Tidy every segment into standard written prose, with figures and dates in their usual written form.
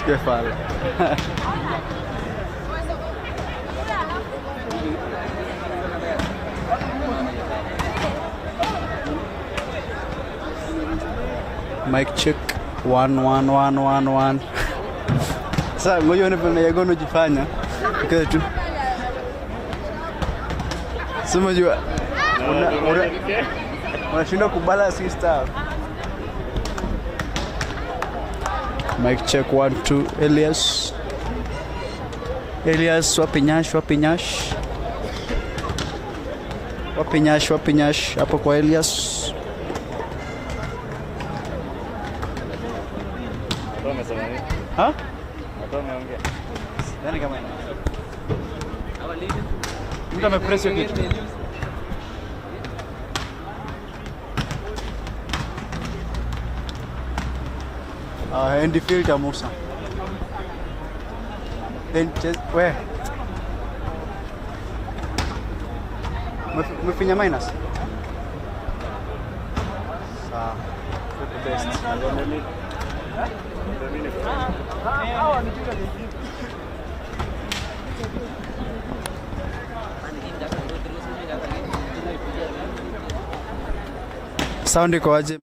usikue fala. Mic check 1 1 1 1 1. Sasa ngoja nione yagono jifanya. Kile tu. Sema jua. Unashinda kubalance stuff. Mic check 1 2 Elias. Elias wapinyash. Wapinyash hapo kwa Elias. Ha? Nani kama ina? Mtu amepress hiyo kitu. End filter Musa. Then where? Umefinya minus? Sawa. The best. Sound iko aje?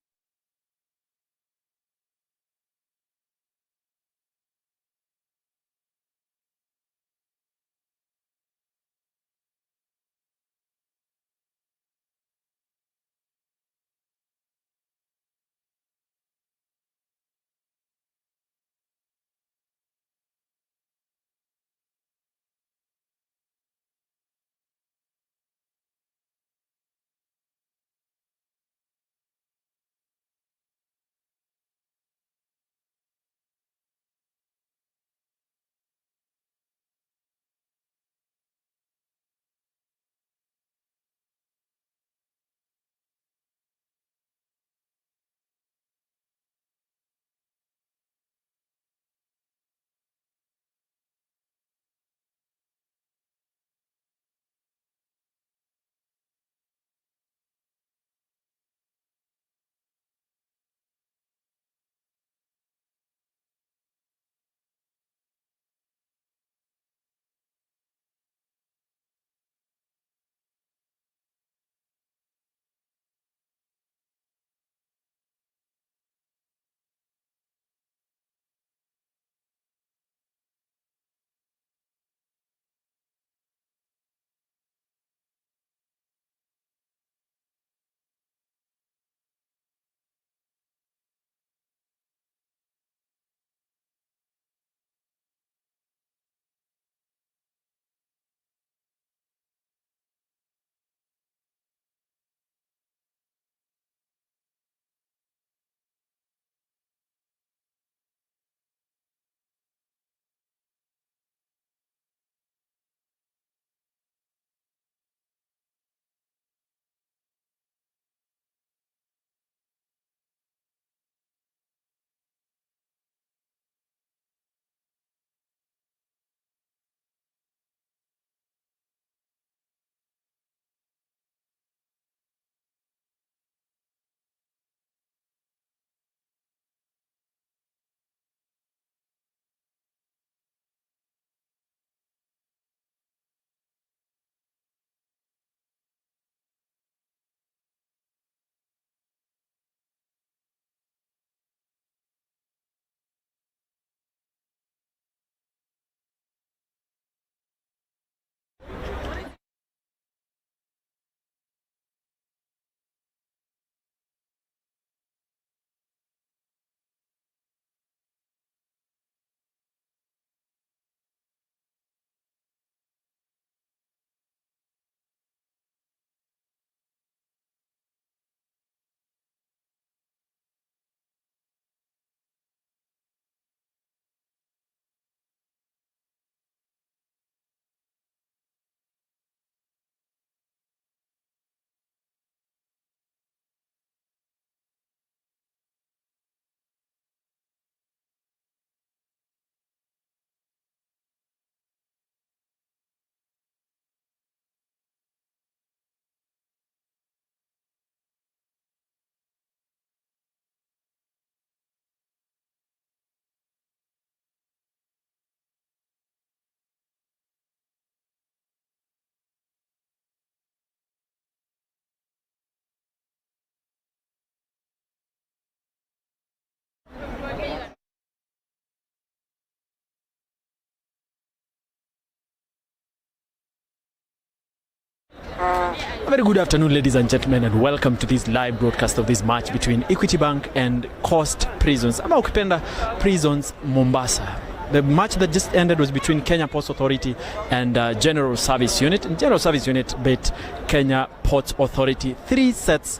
Very good afternoon, ladies and gentlemen, and welcome to this live broadcast of this match between Equity Bank and Coast Prisons, ama ukipenda Prisons Mombasa. The match that just ended was between Kenya Ports Authority and General Service Unit. And General Service Unit beat Kenya Ports Authority 3-1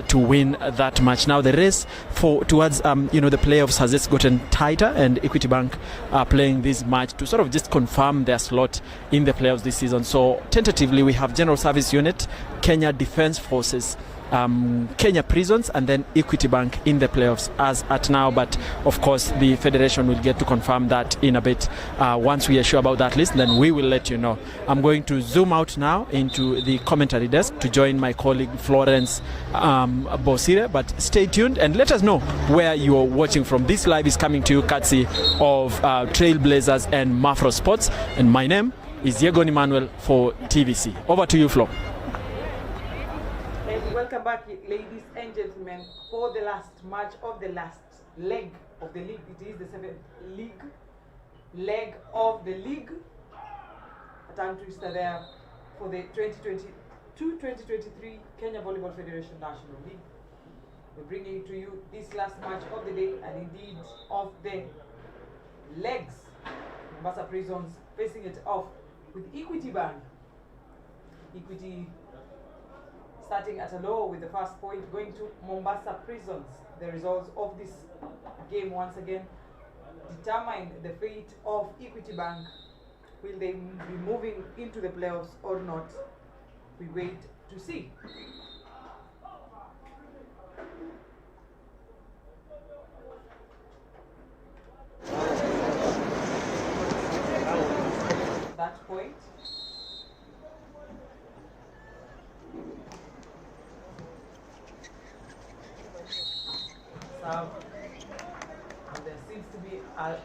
to win that match. Now the race towards the playoffs has just gotten tighter, and Equity Bank are playing this match to sort of just confirm their slot in the playoffs this season. So tentatively we have General Service Unit, Kenya Defence Forces, Kenya Prisons, and then Equity Bank in the playoffs as at now. But of course the federation will get to confirm that in a bit. Once we are sure about that list, then we will let you know. I'm going to zoom out now into the commentary desk to join my colleague Florence Bosire, but stay tuned and let us know where you are watching from. This live is coming to you courtesy of Trailblazers and Mafro Sports, and my name is Yegon Emmanuel for TVC. Over to you, Flo. Welcome back, ladies and gentlemen, for the last match of the last leg of the league. It is the seventh leg of the league. A tongue twister there for the 2022-2023 Kenya Volleyball Federation National League. We're bringing to you this last match of the day, and indeed of the legs. Mombasa Prisons facing it off with Equity Bank. Equity starting at a low with the first point going to Mombasa Prisons. The results of this game once again determine the fate of Equity Bank. Will they be moving into the playoffs or not? We wait to see. That point. And there seems to be a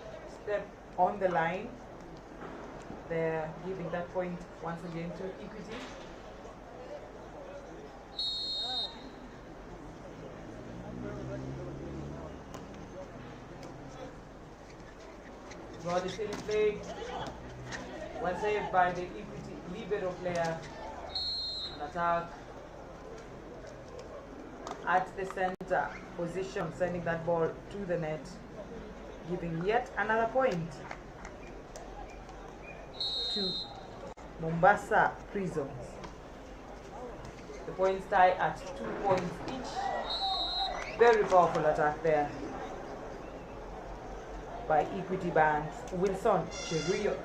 step on the line. They're giving that point once again to Equity. Ball is still in play. One saved by the Equity libero player. An attack at the center position, sending that ball to the net, giving yet another point to Mombasa Prisons. The points tie at 2 points each. Very powerful attack there by Equity Bank's Wilson Cheruiyot.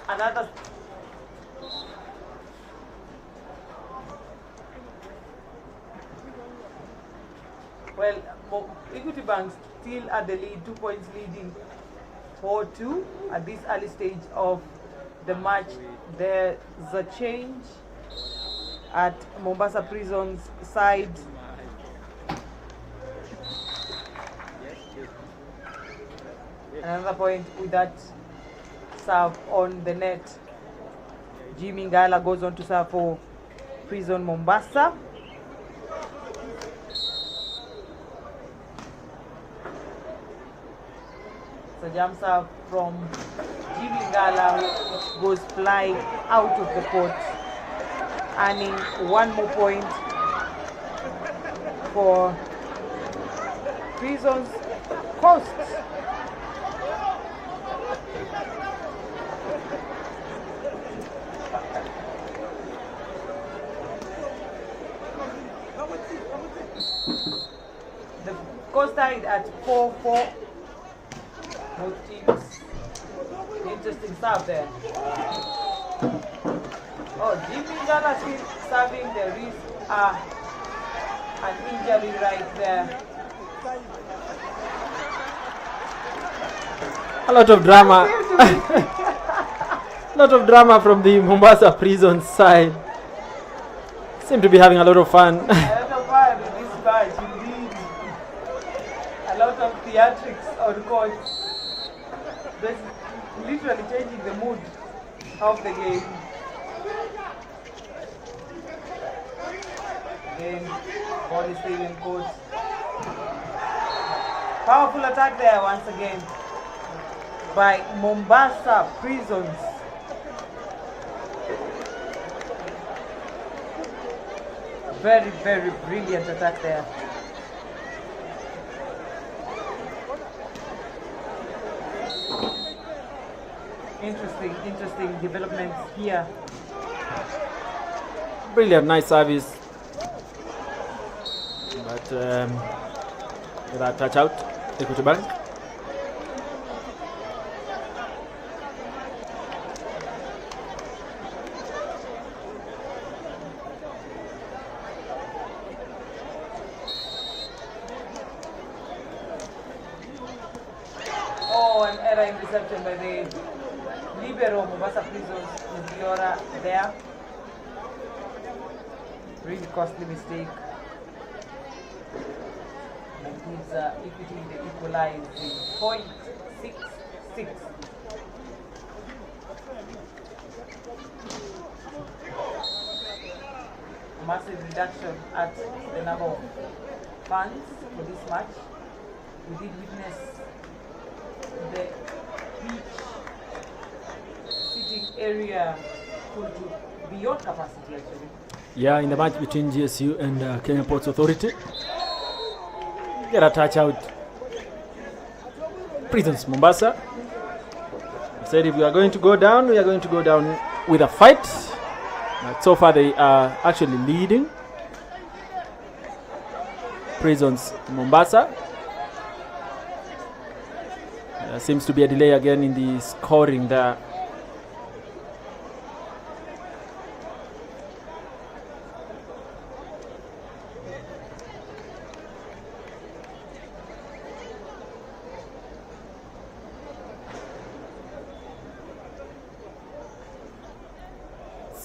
Another Equity Bank still at the lead, 2 points leading 4-2 at this early stage of the match. There's a change at Mombasa Prisons side. Another point with that serve on the net. Jimmy Ngala goes on to serve for Prison Mombasa. So jump serve from Jimmy Ngala goes flying out of the court, earning 1 more point for Prisons Coast. The Coast tied at 4-4. Both teams. Interesting serve there. Oh, Jimmy Ngala still serving. There is an injury right there. A lot of drama. A lot of drama from the Mombasa Prisons side. Seem to be having a lot of fun. A lot of fun in this match, indeed. A lot of theatrics on court. Literally changing the mood of the game. Again, ball is still in court. Powerful attack there once again by Mombasa Prisons. Very, very brilliant attack there. Interesting developments here. Brilliant, nice service. But without touch out, Equity Bank. Oh, an error in reception by the libero Mombasa Prisons with Diora there. Really costly mistake. And gives Equity the equalizing .66. A massive reduction at the number of fans for this match. We did witness the pitch sitting area full to beyond capacity actually. Yeah, in the match between GSU and Kenya Ports Authority. Get a touch out. Prisons Mombasa. I said if we are going to go down, we are going to go down with a fight. But so far they are actually leading. Prisons Mombasa. There seems to be a delay again in the scoring there.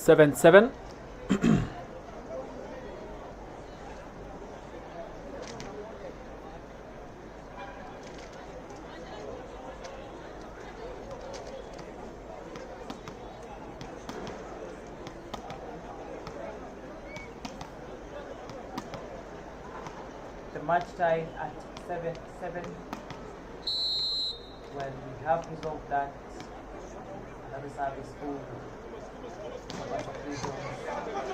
Seven. The match tied at 7-7. Well, we have resolved that. Another service for Mombasa Prisons.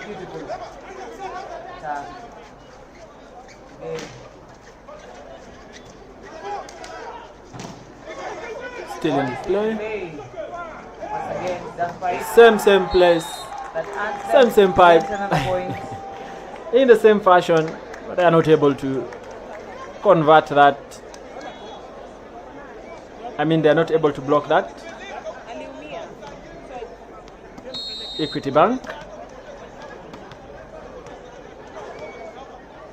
Beautiful attack. Again. Still in play. Once again, that's by Same place. that answer. Same pipe. That's another point. In the same fashion, but they are not able to convert that. I mean, they are not able to block that. Equity Bank.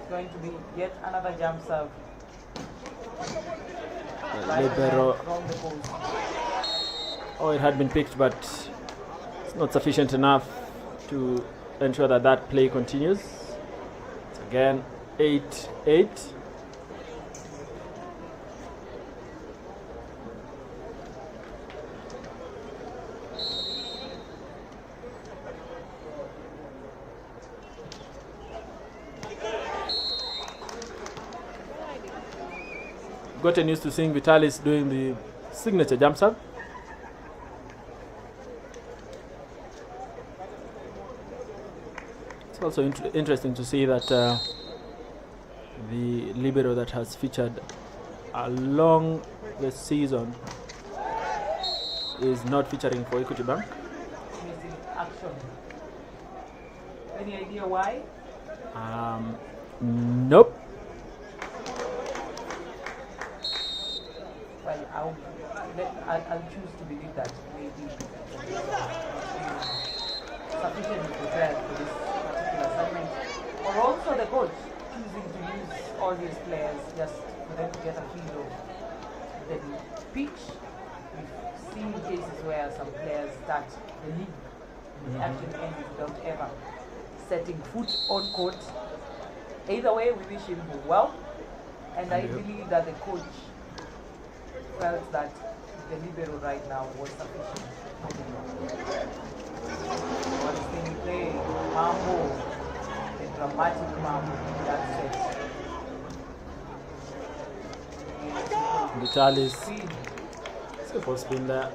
It's going to be yet another jump serve. Libero. From the post. Oh, it had been picked, but it's not sufficient enough to ensure that that play continues. It's again 8-8. Gotten used to seeing Vitalis doing the signature jump serve. It's also interesting to see that the libero that has featured along the season is not featuring for Equity Bank. Missing action. Any idea why? Nope. Well, I'll choose to believe that maybe sufficiently prepared for this particular assignment. Or also the coach choosing to use all these players just for them to get a feel of the pitch. We've seen cases where some players start the league and the action ends without ever setting foot on court. Either way, we wish him well, and I believe that the coach felt that the libero right now was sufficient What is being played? Mambo. A dramatic mambo in that set. Vitalis. Speed. Full spin there.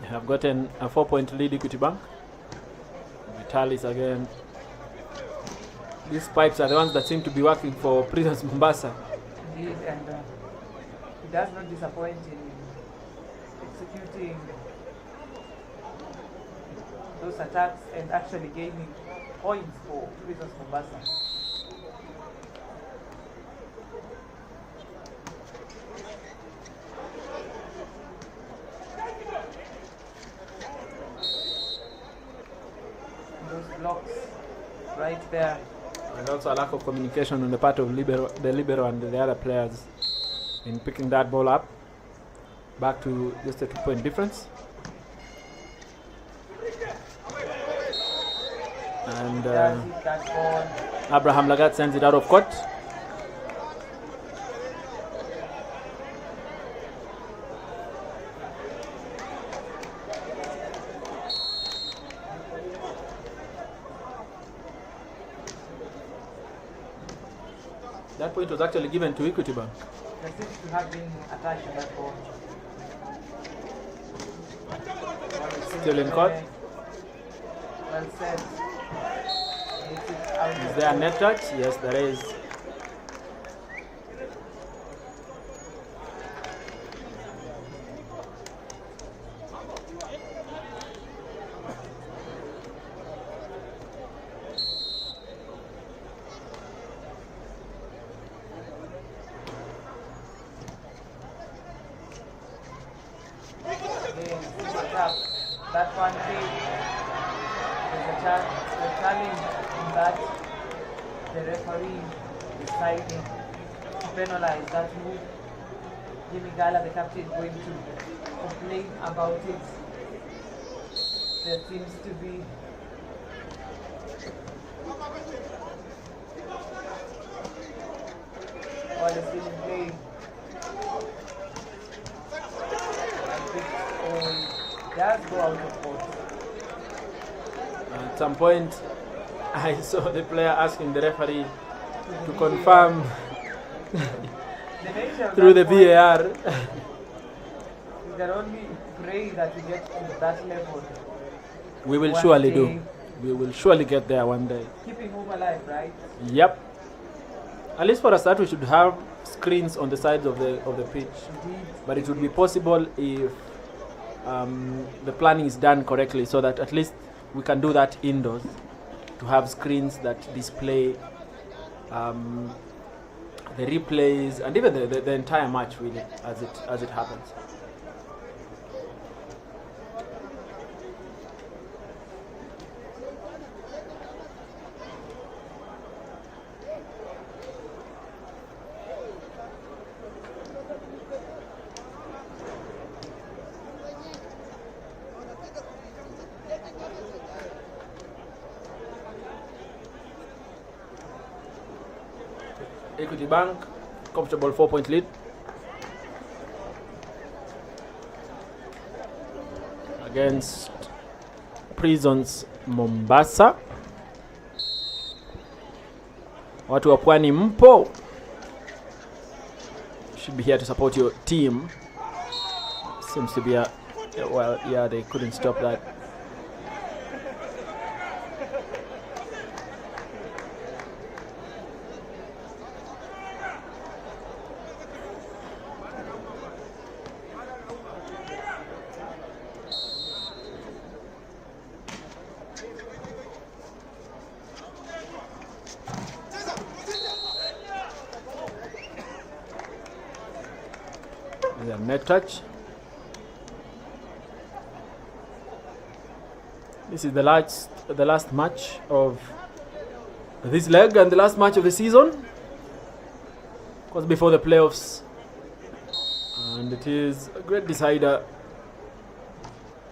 They have gotten a 4-point lead, Equity Bank. Vitalis again. These pipes are the ones that seem to be working for Prisons Mombasa. Indeed, and he does not disappoint in executing those attacks and actually gaining points for Prisons Mombasa. Those blocks right there. And also a lack of communication on the part of the libero and the other players in picking that ball up. Back to just a 2-point difference. And Abraham Lagat sends it out of court. That point was actually given to Equity Bank. There seems to have been attached to that ball. Still in court. Well said. Is there a net touch? Yes, there is. That one big. There's a challenge in that the referee deciding to penalize that move. Jimmy Gala, the captain, going to complain about it. There seems to be all is being played. Does go out of court. At some point, I saw the player asking the referee to confirm through the VAR. We can only pray that we get to that level. We will surely do. We will surely get there one day. Keeping hope alive, right? Yep. At least for a start, we should have screens on the sides of the pitch. Indeed. But it would be possible if the planning is done correctly, so that at least we can do that indoors, to have screens that display the replays and even the entire match really as it happens. Equity Bank, comfortable 4-point lead. Against Prisons Mombasa. Watu wa Pwani mpo. Should be here to support your team. Seems to be well, yeah, they couldn't stop that. Net touch. This is the last match of this leg and the last match of the season. Of course, before the playoffs, and it is a great decider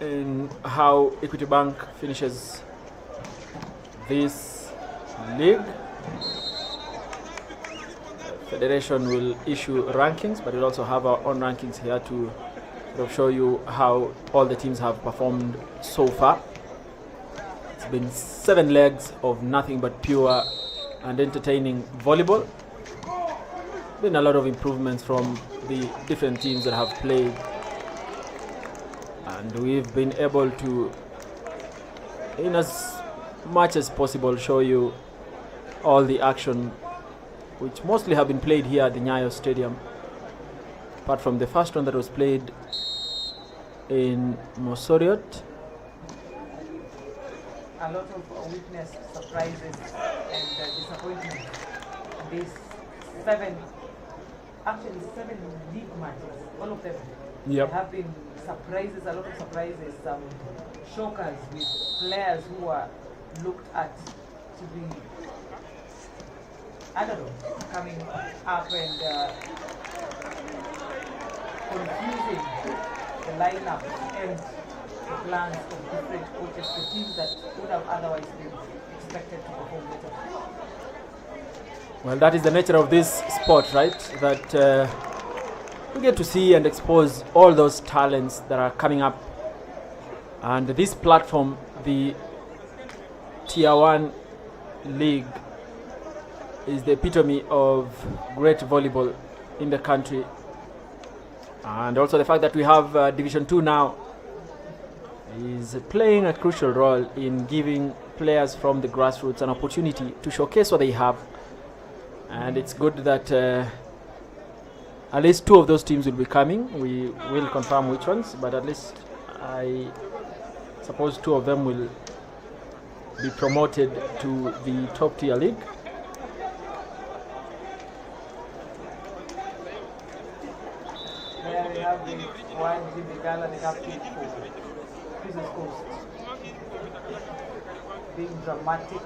in how Equity Bank finishes this league. Federation will issue rankings, but we'll also have our own rankings here to sort of show you how all the teams have performed so far. It's been 7 legs of nothing but pure and entertaining volleyball. Been a lot of improvements from the different teams that have played, and we've been able to, in as much as possible, show you all the action which mostly have been played here at the NYAYO Stadium, apart from the first one that was played in Mosoriot. A lot of witnessed surprises and disappointment. These 7 league matches, all of them. Yep. There have been surprises, a lot of surprises, some shockers with players who are looked at to be, I don't know, coming up and confusing the lineup and the plans of different coaches, the teams that would have otherwise been expected to perform better. Well, that is the nature of this sport, right? That we get to see and expose all those talents that are coming up. And this platform, the Tier 1 League, is the epitome of great volleyball in the country. And also the fact that we have Division 2 now is playing a crucial role in giving players from the grassroots an opportunity to showcase what they have. And it's good that at least 2 of those teams will be coming. We will confirm which ones, but at least I suppose 2 of them will be promoted to the top tier league. There we have the one Jimmy Gala, the captain for Princess Coast, being dramatic,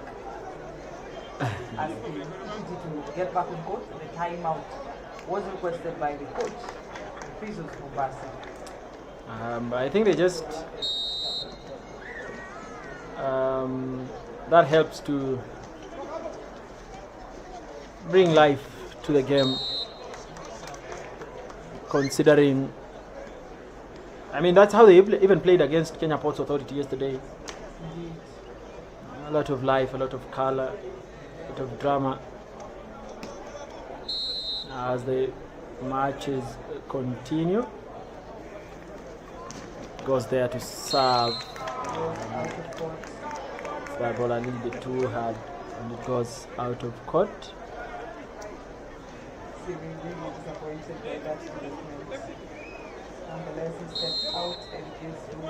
asking to get back on court. The timeout was requested by the coach, Princess Mombasa. I think they just that helps to bring life to the game, considering, I mean, that's how they even played against Kenya Ports Authority yesterday. Indeed. A lot of life, a lot of color, a lot of drama as the matches continue. Goes there to serve. That ball a little bit too hard, and it goes out of court. Feeling really disappointed by that development. Nonetheless, he steps out and gives room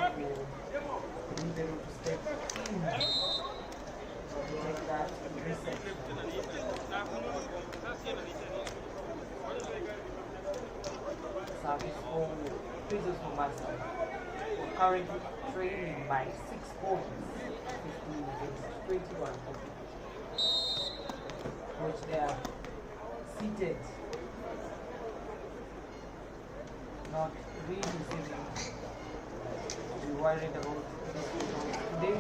for Libero to step in to take that reception. Service for Princess Mombasa, who are currently trailing by 6 points, 15 against 21, which they are seated, not really seeming to be worried about this result today.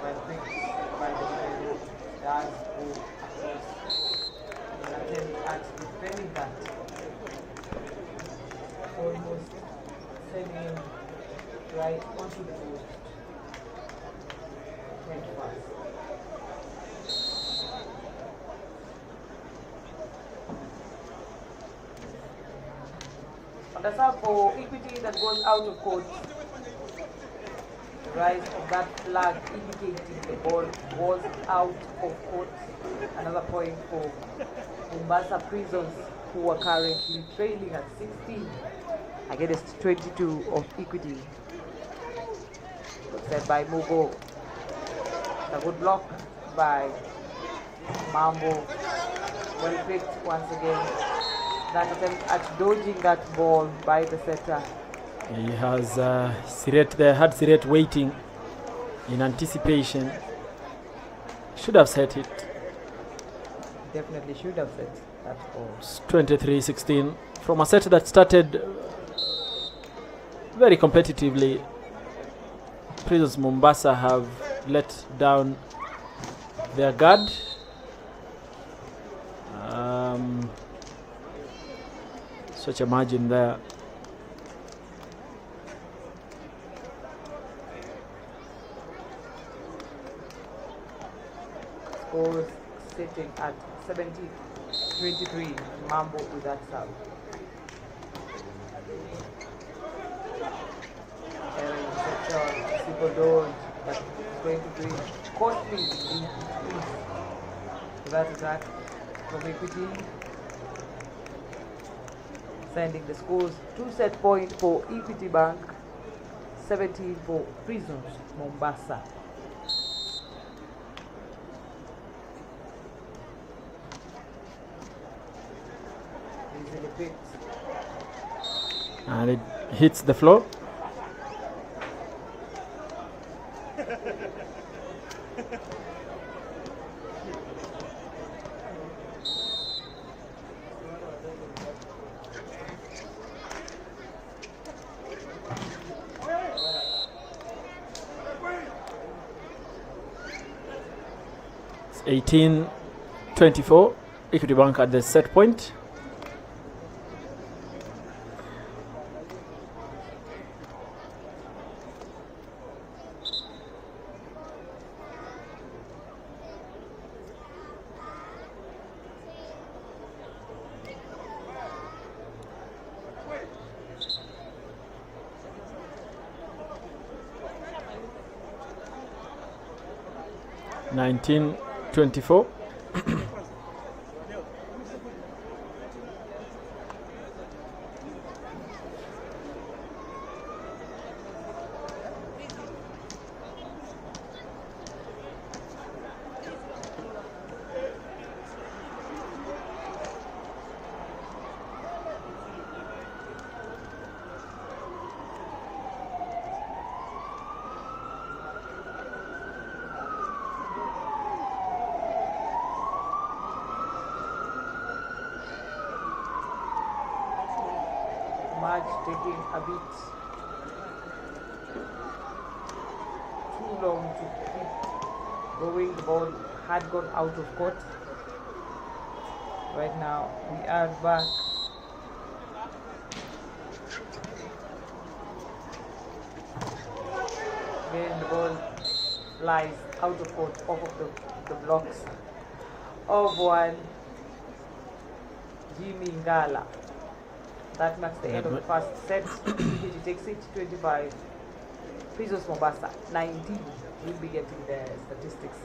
While things by the way does go across an attempt at defending that, almost sending him right onto the post. Went fast. On the serve for Equity that goes out of court. The rise of that flag indicating the ball was out of court. Another point for Mombasa Prisons, who are currently trailing at 16 against 22 of Equity. Set by Mugo. A good block by Mambo. Well picked once again. That attempt at dodging that ball by the setter. He has Siret there, had Siret waiting in anticipation. Should have set it. Definitely should have set that ball. It's 23-16 from a set that started very competitively. Prisons Mombasa have let down their guard. Such a margin there. Scores sitting at 70-23. Mambo with that serve. Interception, super dodge, but it's going to be costly in that attack from Equity. Sending the scores 2 set point for Equity Bank, 17 for Prisons Mombasa. Easily picked. And it hits the floor. It's 18-24. Equity Bank at the set point. Nineteen 24. Match taking a bit too long to keep going. The ball had gone out of court. Right now we are back. Again the ball flies out of court, off of the blocks of one Jimmy Ngala. That marks the end of the first set. It takes it 25. Prisons Mombasa 19. We'll be getting the statistics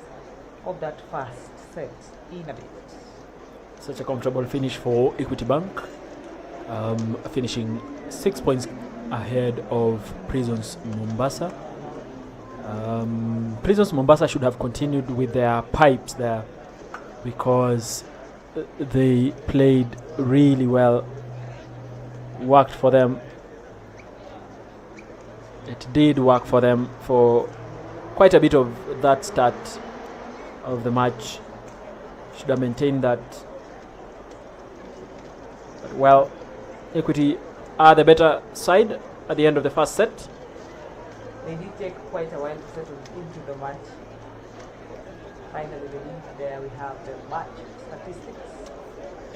of that first set in a bit. Such a comfortable finish for Equity Bank, finishing 6 points ahead of Prisons Mombasa. Prisons Mombasa should have continued with their pipes there because they played really well. Worked for them. It did work for them for quite a bit of that start of the match. Should have maintained that. But well, Equity are the better side at the end of the first set. They did take quite a while to settle into the match. Finally, there we have the match statistics.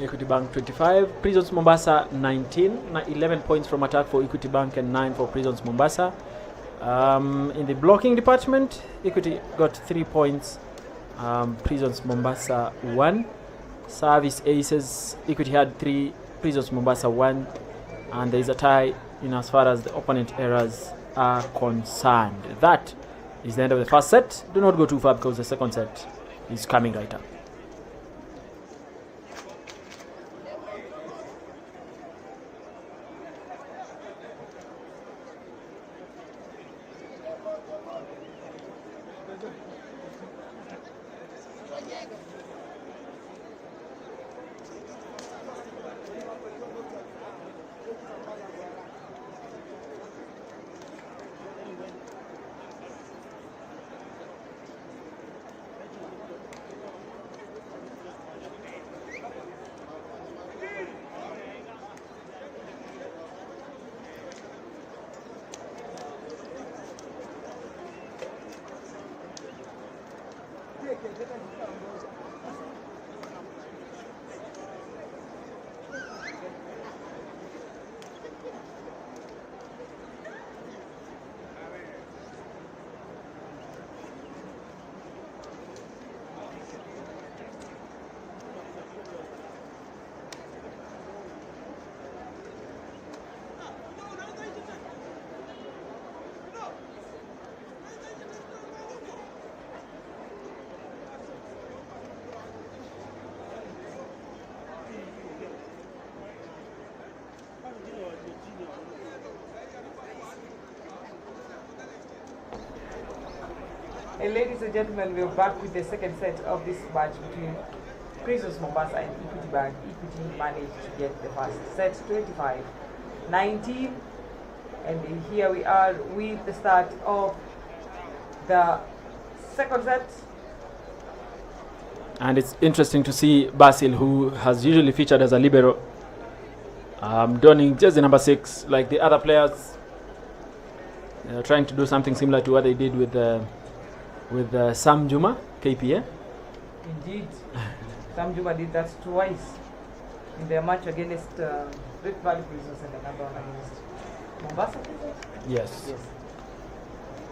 Equity Bank 25, Prisons Mombasa 19, 11 points from attack for Equity Bank and 9 for Prisons Mombasa. In the blocking department, Equity got 3 points, Prisons Mombasa 1. Service aces, Equity had 3, Prisons Mombasa 1, and there is a tie in as far as the opponent errors are concerned. That is the end of the first set. Do not go too far because the second set is coming right up. And ladies and gentlemen, we're back with the second set of this match between Prisons Mombasa and Equity Bank. Equity managed to get the first set 25-19. And here we are with the start of the second set. And it's interesting to see Basil, who has usually featured as a libero, donning jersey number 6 like the other players. Trying to do something similar to what they did with Sam Juma, KPA. Indeed, Sam Juma did that twice in their match against Rift Valley Prisons and another one against Mombasa Prisons. Yes.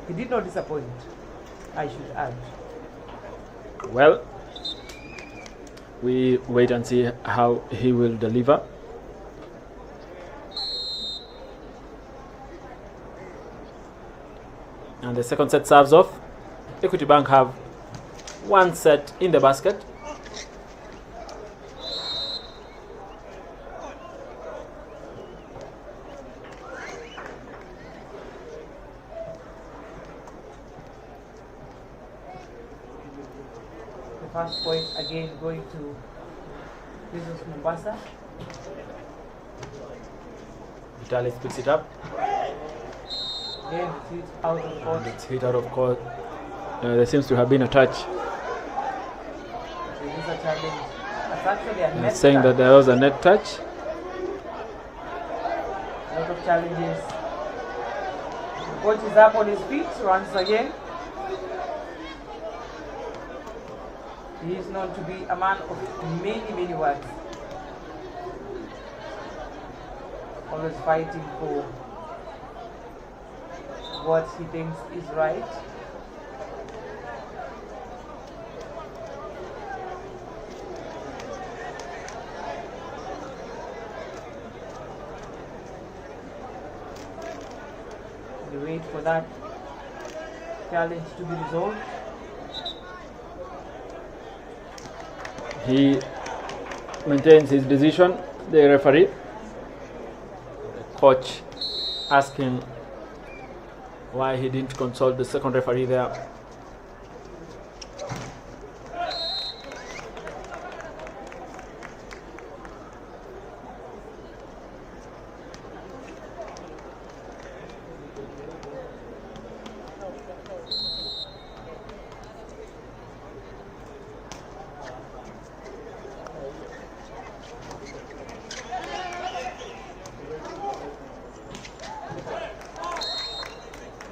He did not disappoint, I should add. Well, we wait and see how he will deliver. And the second set serves off. Equity Bank have one set in the basket. The first point again going to Prisons Mombasa. Vitalis picks it up. Again, it's hit out of court. And it's hit out of court. There seems to have been a touch. There is a challenge. That's actually a net Saying that there was a net touch. A lot of challenges. The coach is up on his feet once again. He is known to be a man of many words. Always fighting for what he thinks is right. We wait for that challenge to be resolved. He maintains his decision, the referee. The coach asking why he didn't consult the second referee there.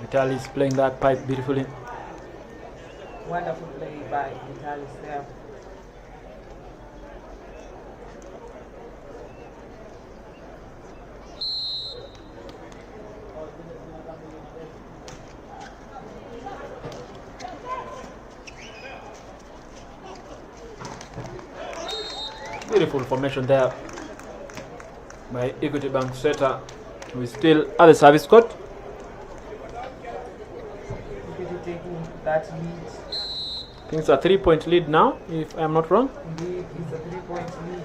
Vitalis playing that pipe beautifully. Wonderful play by Vitalis there. Beautiful formation there by Equity Bank setter, who is still at the service court. Equity taking that lead. I think it's a 3-point lead now, if I'm not wrong. Indeed, it's a 3-point lead.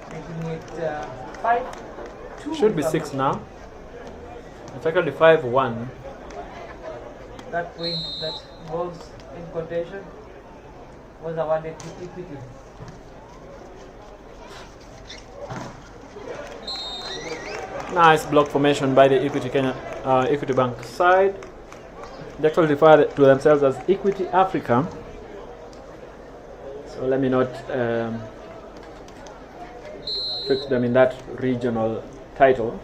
Making it 5-2. Should be 6 now. It's actually 5-1. That point that was in contention was awarded to Equity. Nice block formation by the Equity Bank side. They actually refer to themselves as Equity Africa. So let me not fix them in that regional title.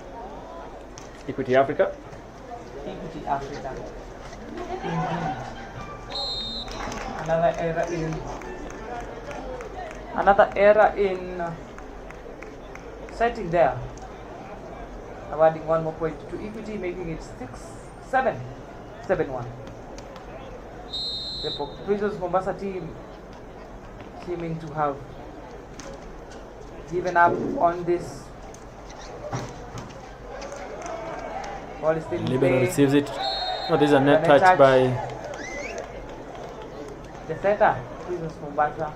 Equity Africa. Equity Africa. Indeed. Another error in setting there. Awarding one more point to Equity, making it 6-7, 7-1. The Prisons Mombasa team seeming to have given up on this. Ball is still in Libero play. receives it. Oh, there's a net touch by the setter, Prisons Mombasa.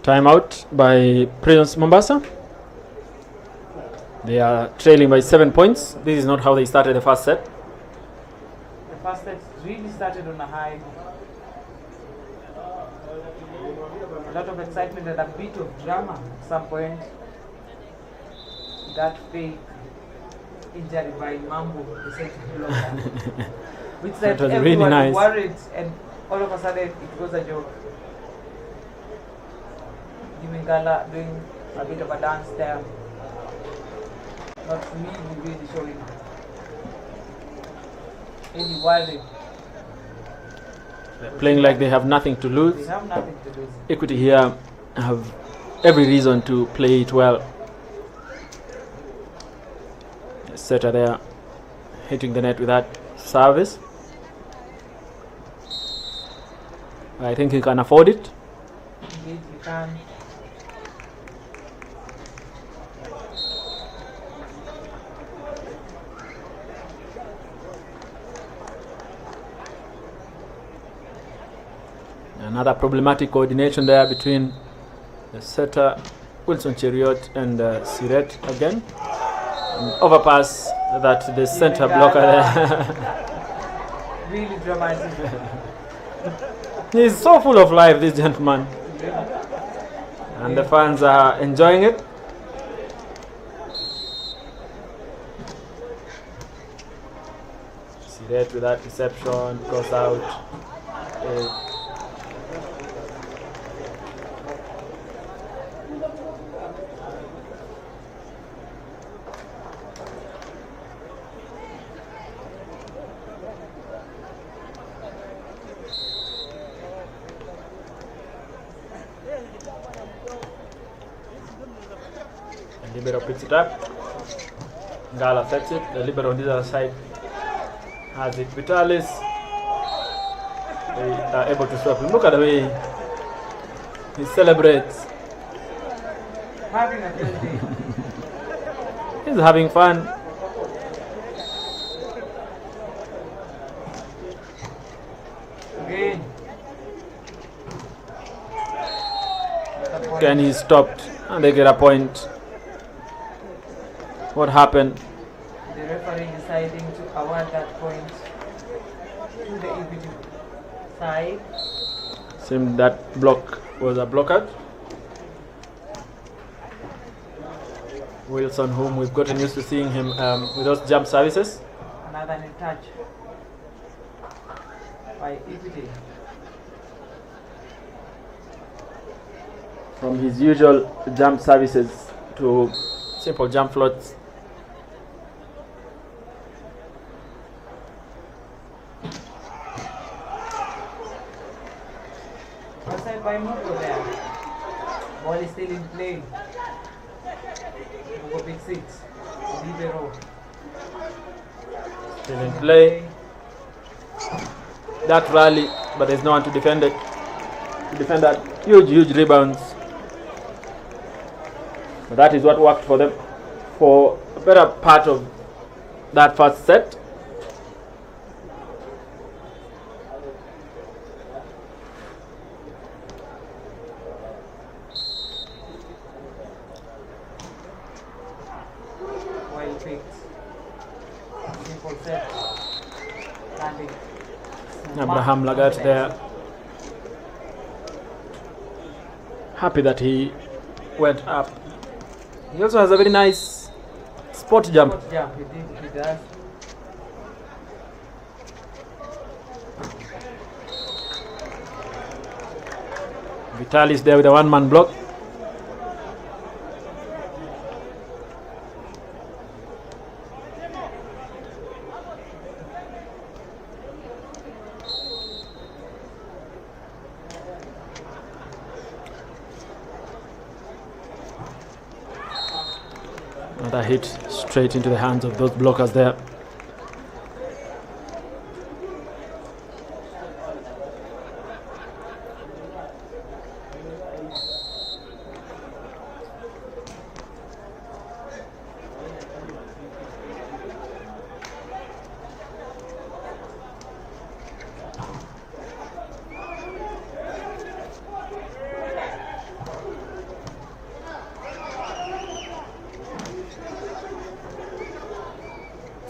Timeout by Prisons Mombasa. They are trailing by 7 points. This is not how they started the first set. The first set really started on a high. A lot of excitement and a bit of drama at some point. That fake injury by Mambo, the second blocker, which That left was everyone really nice. worried, and all of a sudden it was a joke. Jimmy Gala doing a bit of a dance there. Not really showing any worry. They're playing like they have nothing to They lose. have nothing to lose. Equity here have every reason to play it well. The setter there hitting the net with that service. I think he can afford it. Indeed, you can. Another problematic coordination there between the setter Wilson Cheriot and Siret again. An overpass that the center blocker there. Really dramatic. He's so full of life, this gentleman. And the fans are enjoying it. Siret with that reception, goes out. Libero picks it up. Ngala sets it. The libero on the other side has it. Vitalis, they are able to swap him. Look at the way he celebrates. Having a good day. He's having fun. Again. Again, he stopped and they get a point. What happened? The referee deciding to award that point to the Equity side. Seemed that block was a blockade. Wilson, whom we've gotten used to seeing him with those jump services. Another new touch by Equity. From his usual jump services to simple jump floats. Outside by Mugo there. Ball is still in play. Mugo picks it. Libero. Still in play. That rally, but there's no one to defend it. To defend that huge rebounds. But that is what worked for them for a better part of that first set. Well picked. Simple set. Landing. Abraham Lagat there. Happy that he went up. He also has a very nice spot jump. Spot jump, he does. Vitalis there with a one-man block. Another hit straight into the hands of those blockers there.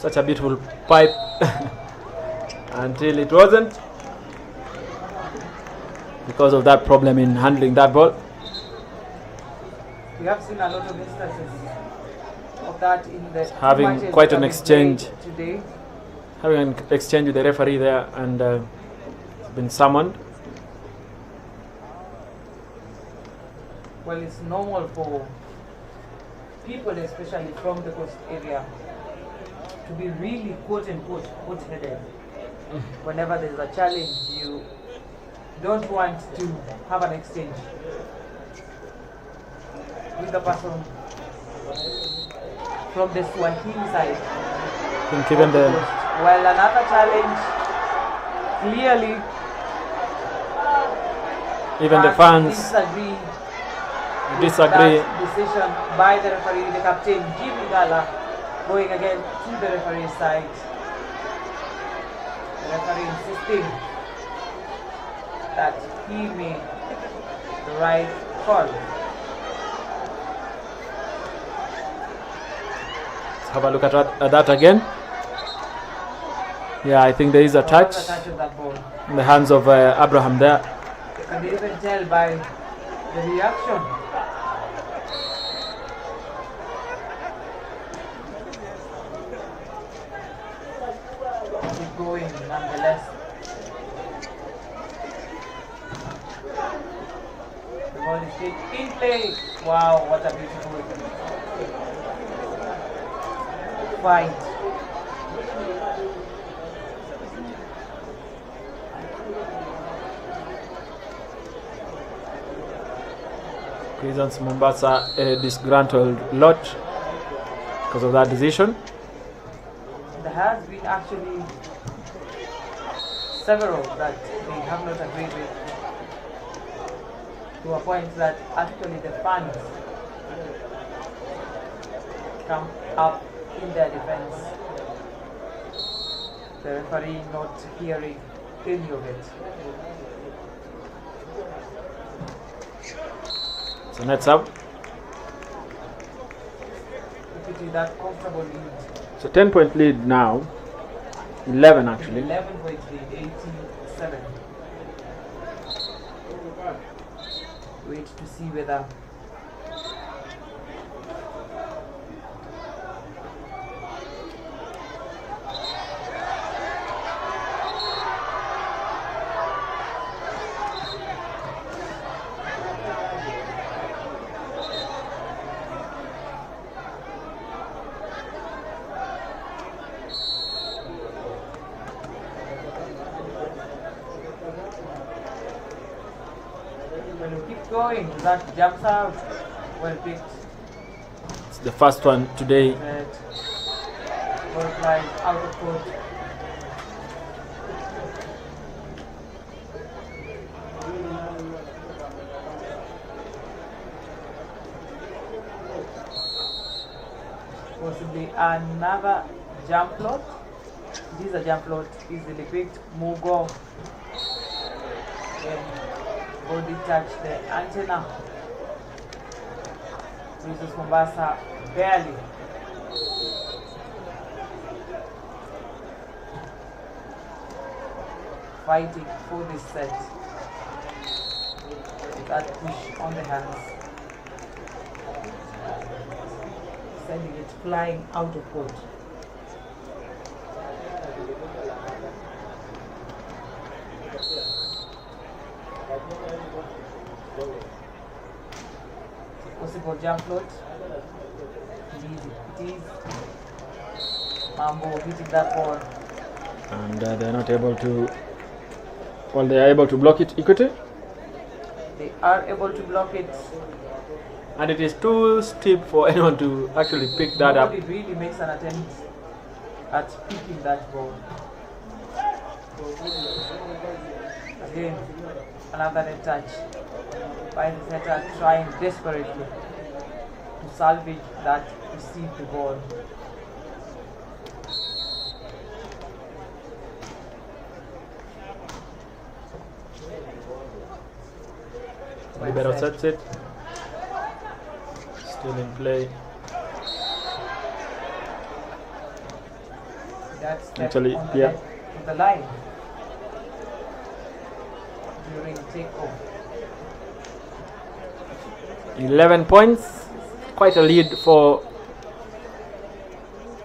such a beautiful pipe until it wasn't, because of that problem in handling that ball. We have seen a lot of instances of that in the Having matches quite that an we exchange. played today. Having an exchange with the referee there, and been summoned. Well, it's normal for people, especially from the coast area, to be really quote unquote hot-headed. Whenever there's a challenge, you don't want to have an exchange with the person from the Swahili side. I think even the Well, another challenge, clearly, even the fans disagree with disagree. that decision by the referee, the captain Jimmy Gala, going again to the referee's side. The referee insisting that he made the right call. Let's have a look at that again. Yeah, I think there is a touch Touch of that ball. in the hands of Abraham there. You can even tell by the reaction. Keep going nonetheless. The ball is still in play. Wow, what a beautiful fight. Prisons Mombasa a disgruntled lot because of that decision. There has been actually several that they have not agreed with, to a point that actually the fans come up in their defense. The referee not hearing any of it. So nets up. If it is that comfortable lead, So 10-point lead now. 11 actually. 11 points lead, 87. Wait to see whether when we keep going, that jumps out. Well picked. It's the first one today. That ball flies out of court. Possibly another jump float. This is a jump float, easily picked. Mugo. Body touch the antenna. Princess Mombasa barely. Fighting for this set. With that push on the hands. Sending it flying out of court. Possible jump float. It is. Mambo hitting that ball. And they're not able to. Well, they are able to block it. Equity. They are able to block it. And it is too steep for anyone to actually pick that up. Nobody really makes an attempt at picking that ball. Again, another net touch by the setter trying desperately to salvage that received ball. Libero sets it. Still in play. that step Actually, on the, yeah. on the line during takeoff. 11 points, quite a lead for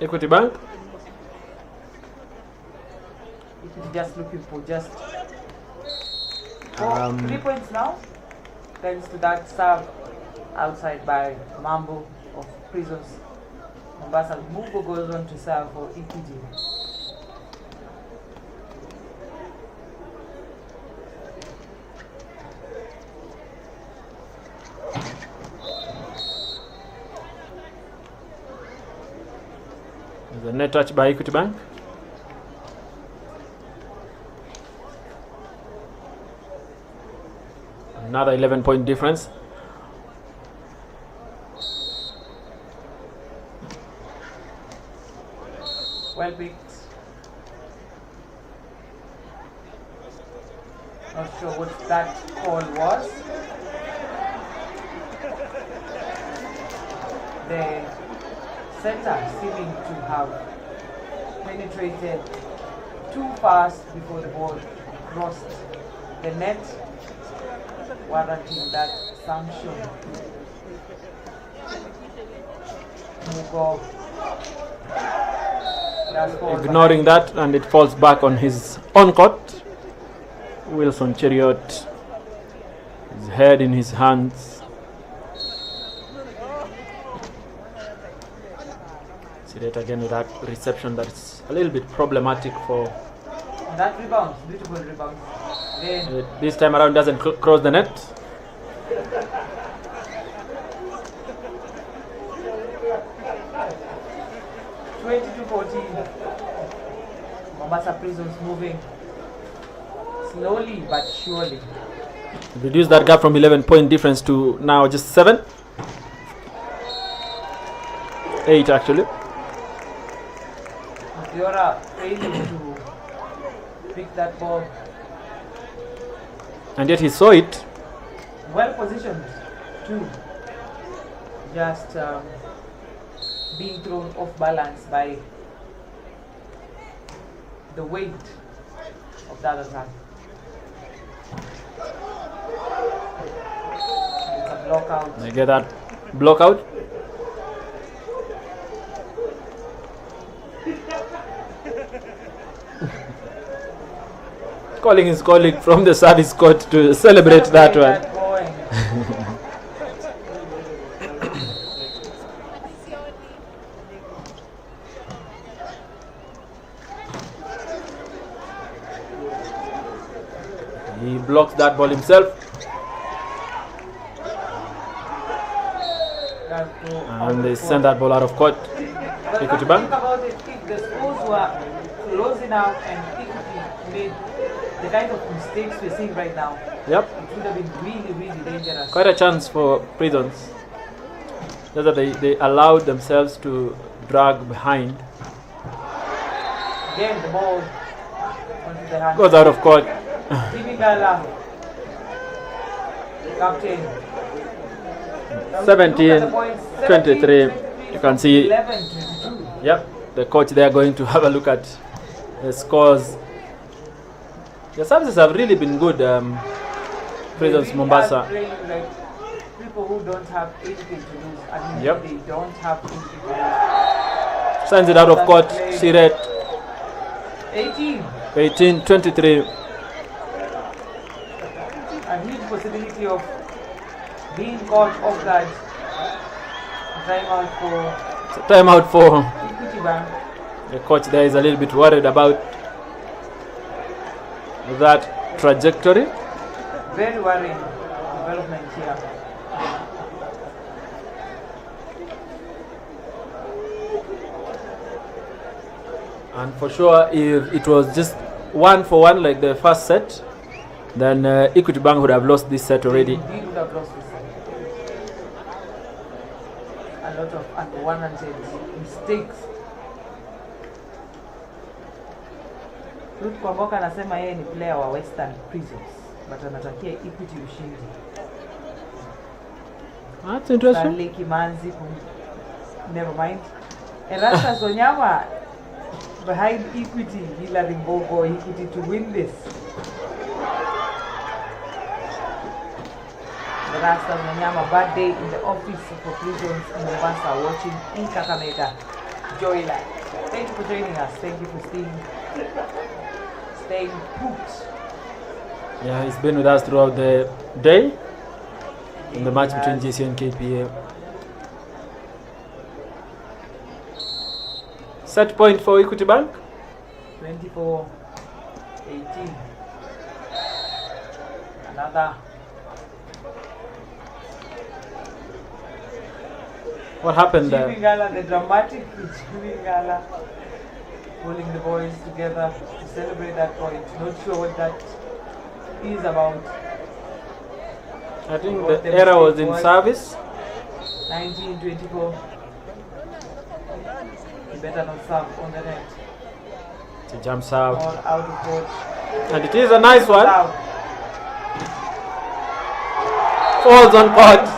Equity Bank. Just looking for just 3 points now, thanks to that serve outside by Mambo of Prisons. Mombasa Mugo goes on to serve for Equity. There's a net touch by Equity Bank. Another 11-point difference. Well picked. Not sure what that call was. The center seeming to have penetrated too fast before the ball crossed the net, warranting that sanction. Mugo ignoring that, and it falls back on his own court. Wilson Cheriot, his head in his hands. See that again with that reception that's a little bit problematic for. That rebound, beautiful rebound. This time around doesn't cross the net. Mombasa Prisons moving slowly but surely. Reduce that gap from 11-point difference to now just 7. 8 actually. Diora failing to pick that ball. And yet he saw it. Well positioned too. Just being thrown off balance by the weight of that attack. It's a block out. They get that block out. Calling his colleague from the service court to celebrate that one. He blocks that ball himself. And they send that ball out of court. Equity Bank. Think about it, if the scores were closing out and Equity made the kind of mistakes we're seeing right now, Yep. it would have been really, really dangerous. Quite a chance for Prisons. Just that they allowed themselves to drag behind. Again, the ball onto the hand. Goes out of court. Timigala, captain. 17-23. You can see. 11-22. Yep. The coach there going to have a look at the scores. The services have really been good. Prisons Mombasa. Playing like people who don't have anything to lose. I mean, Yep. they don't have anything to lose. Sends it out of court. Siret 18. 18-23. A huge possibility of being caught off guard. Timeout for Equity Bank. the coach there is a little bit worried about that trajectory. Very worrying development here. And for sure, if it was just 1-1 like the first set, then Equity Bank would have lost this set already. Indeed would have lost this set. A lot of unwarranted mistakes. Ruth Kwamboka anasema yeye ni player wa Western Prisons, but anatakia Equity ushindi. That's interesting. Stanley Kimanzi, never mind. Erastus Onyama behind Equity, Hilary Mbogo, Equity to win this. The Rastas Manyama, bad day in the office for prisons in Mombasa, watching in Kakamega. Joyland. Thank you for joining us. Thank you for staying put. Yeah, he's been with us throughout the day in the match between JC and KPA. Set point for Equity Bank. 24-18. Another. What happened there? Jimmy the dramatic Jimmy Gala pulling the boys together to celebrate that point. Not sure what that is about. I think the error was in service. 19-24. He better not serve on the net. It's a jump serve. All out of court. And it is a nice one. Serve. Falls on court.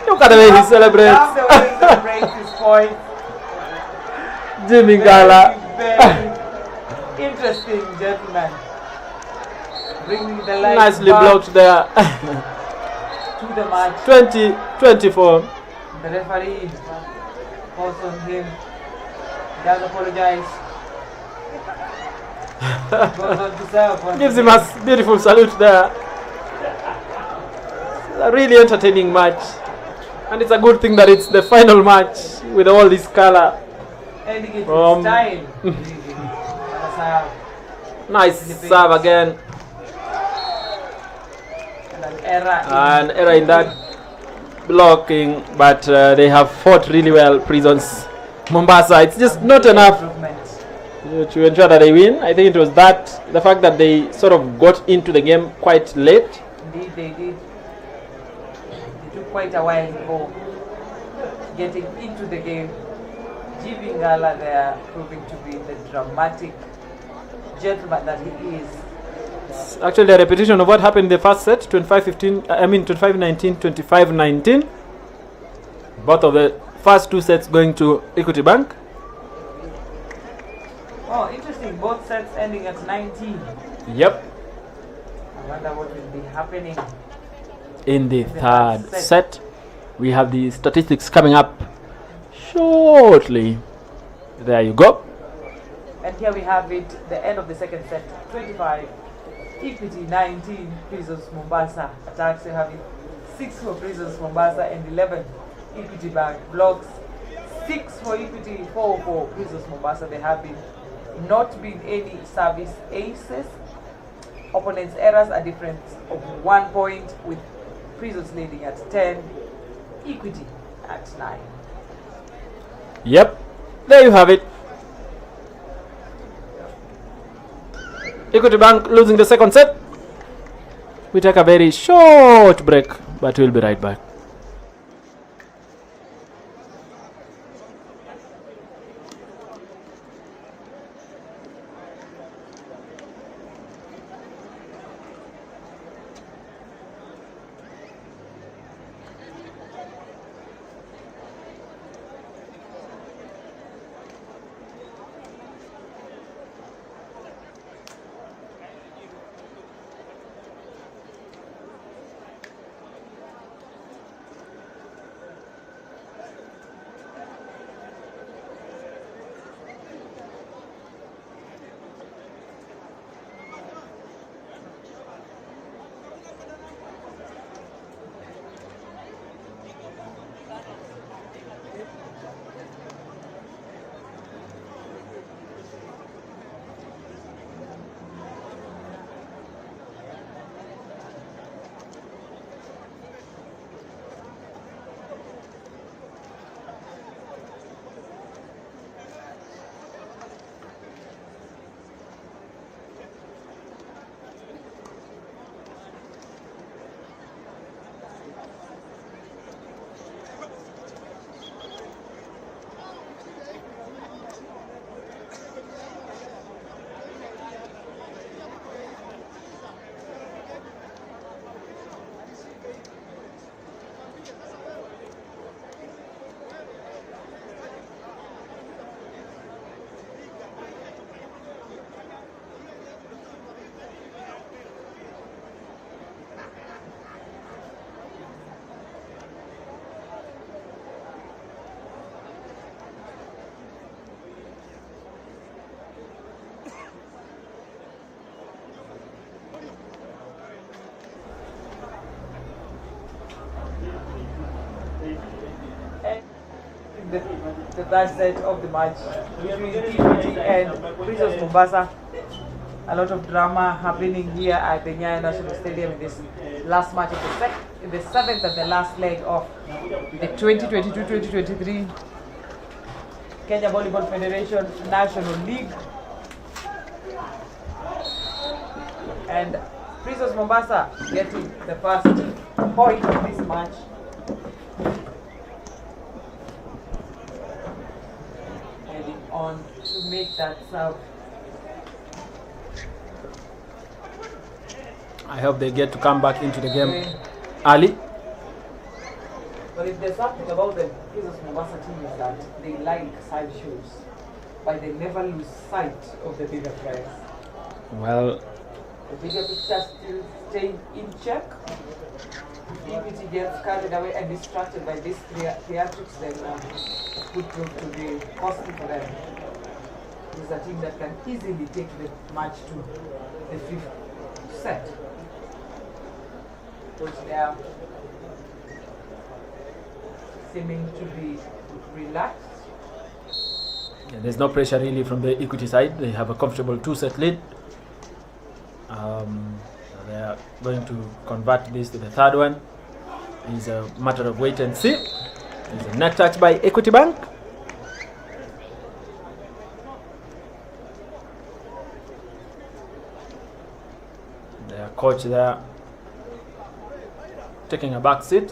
Look at the way he celebrates. Love the way he celebrates his point. Jimmy Gala. Very interesting gentleman. Bringing the light Nicely back blocked there. to the match. 20-24. The referee calls on him. He does apologize. Goes on to serve once Gives him again. a beautiful salute there. A really entertaining match. And it's a good thing that it's the final match with all this color. Ending it From- with style. Nice serve again. And an error. An error in that blocking, but they have fought really well, Prisons Mombasa. It's just not enough to ensure that they win. I think it was the fact that they sort of got into the game quite late. Indeed, they did. It took quite a while before getting into the game. Jimmy Gala there proving to be the dramatic gentleman that he is. It's actually a repetition of what happened in the first set, 25-19, 25-19. Both of the first two sets going to Equity Bank. Oh, interesting. Both sets ending at 19. Yep. I wonder what will be happening. In the third set, we have the statistics coming up shortly. There you go. And here we have it, the end of the second set. 25, Equity 19, Prisons Mombasa. Attacks, you have it 6 for Prisons Mombasa and 11 Equity Bank. Blocks 6 for Equity, 4 for Prisons Mombasa. There have not been any service aces. Opponents' errors are different of 1 point, with Prisons leading at 10, Equity at 9. Yep. There you have it. Equity Bank losing the second set. We take a very short break, but we'll be right back. the third set of the match between TPT and Prisons Mombasa. A lot of drama happening here at the NYAYO National Stadium in this last match of the seventh and the last leg of the 2022-2023 Kenya Volleyball Federation National League. And Prisons Mombasa getting the first point of this match. Heading on to make that serve. I hope they get to come back into the game early. But if there's something about the Prisons Mombasa team is that they like side shows, but they never lose sight of the bigger players. Well, the bigger picture still staying in check. If EPT gets carried away and distracted by these theatrics, then it could prove to be costly for them. It's a team that can easily take the match to the fifth set. Which they are seeming to be relaxed. Yeah, there's no pressure really from the Equity side. They have a comfortable 2-set lead. They are going to convert this to the third one. It's a matter of wait and see. There's a net touch by Equity Bank. Their coach there taking a back seat.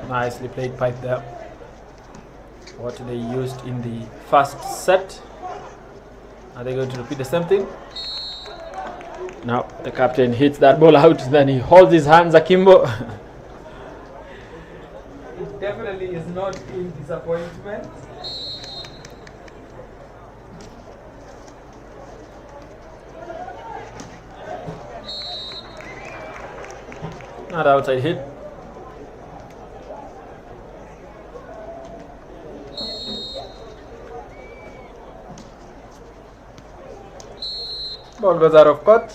Nicely played pipe there. What they used in the first set. Are they going to repeat the same thing? Now the captain hits that ball out, then he holds his hands akimbo. It definitely is not in disappointment. Not outside hit. Ball goes out of court.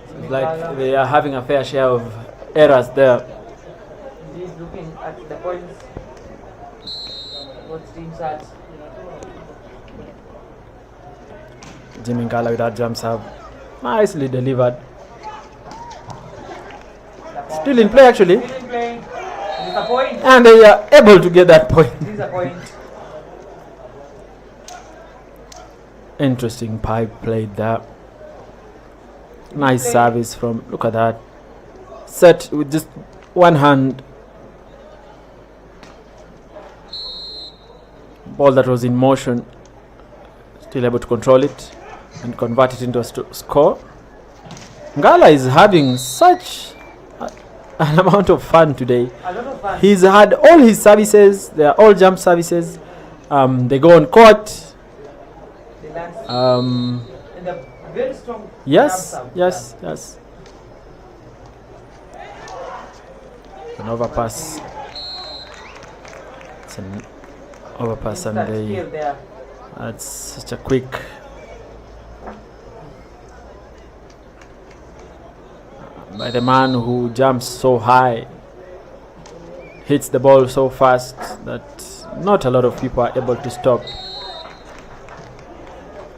Seems like they are having a fair share of errors there. He's looking at the points. Both teams had. Jimmy Ngala with that jump serve. Nicely delivered. Still in play actually. Still in play. This is a point. And they are able to get that point. This is a point. Interesting pipe played there. Nice service from, look at that. Set with just one hand. Ball that was in motion. Still able to control it and convert it into a score. Ngala is having such an amount of fun today. A lot of fun. He's had all his services. They are all jump services. They go on court. And a very strong Yes. jump. An overpass. It's an overpass, and Instant skill there. that's such a quick. By the man who jumps so high, hits the ball so fast that not a lot of people are able to stop.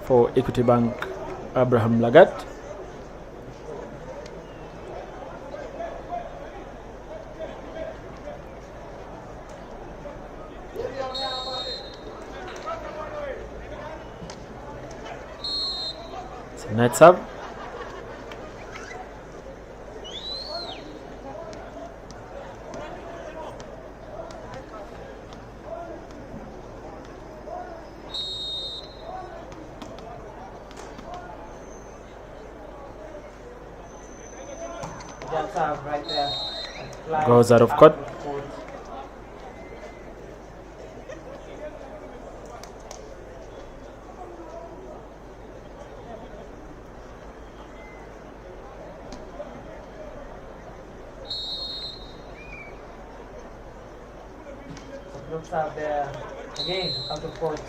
For Equity Bank, Abraham Lagat. It's a net sub. Jump serve right there. flies Goes out of court. Looks out there again out of court.